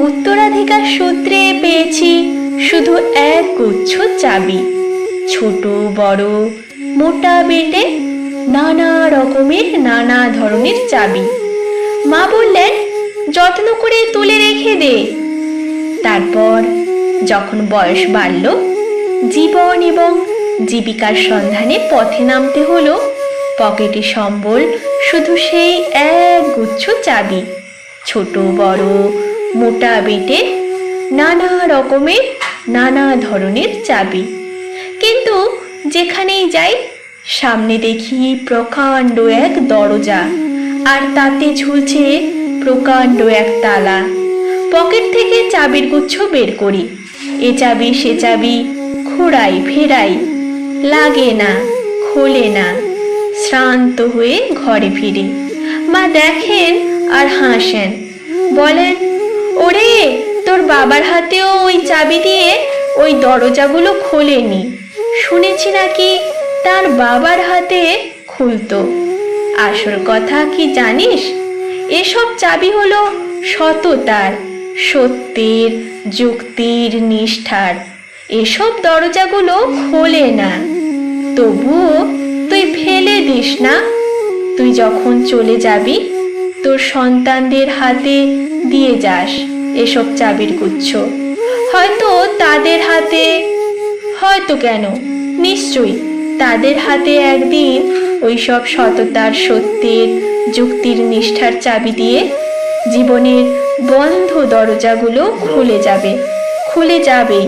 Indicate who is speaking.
Speaker 1: উত্তরাধিকার সূত্রে পেয়েছি শুধু এক গুচ্ছ চাবি, ছোট বড় মোটা বেটে নানা রকমের নানা ধরনের চাবি। মা বললেন, যত্ন করে তুলে রেখে দে। তারপর যখন বয়স বাড়ল, জীবন এবং জীবিকার সন্ধানে পথে নামতে হলো। পকেটে সম্বল শুধু সেই এক গুচ্ছ চাবি, ছোট বড় মোটা বেটে নানা রকমের নানা ধরনের চাবি। কিন্তু যেখানেই যাই সামনে দেখি প্রকাণ্ড এক দরজা, আর তাতে ঝুলছে প্রকাণ্ড এক তালা। পকেট থেকে চাবির গুচ্ছ বের করি, এ চাবি সে চাবি ঘোরাই ফেরাই, লাগে না, খোলে না। শ্রান্ত হয়ে ঘরে ফিরি। মা দেখেন আর হাসেন, বলেন, ওরে, তোর বাবার হাতেও ওই চাবি দিয়ে ওই দরজাগুলো খোলেনি, শুনেছি নাকি তার বাবার হাতে খুলতো। আসল কথা কি জানিস? এসব চাবি হলো সততার, সত্যের, যুক্তির, নিষ্ঠার। এসব দরজাগুলো খোলে না, তবুও তুই ফেলে দিস না। তুই যখন চলে যাবি তোর সন্তানদের হাতে দিয়ে যাস এসব চাবির গুচ্ছ। হয়তো তাদের হাতে, হয়তো কেন, নিশ্চয়ই তাদের হাতে একদিন ওই সব সততার, সত্যের, যুক্তির, নিষ্ঠার চাবি দিয়ে জীবনের বন্ধ দরজাগুলো খুলে যাবে, খুলে যাবেই।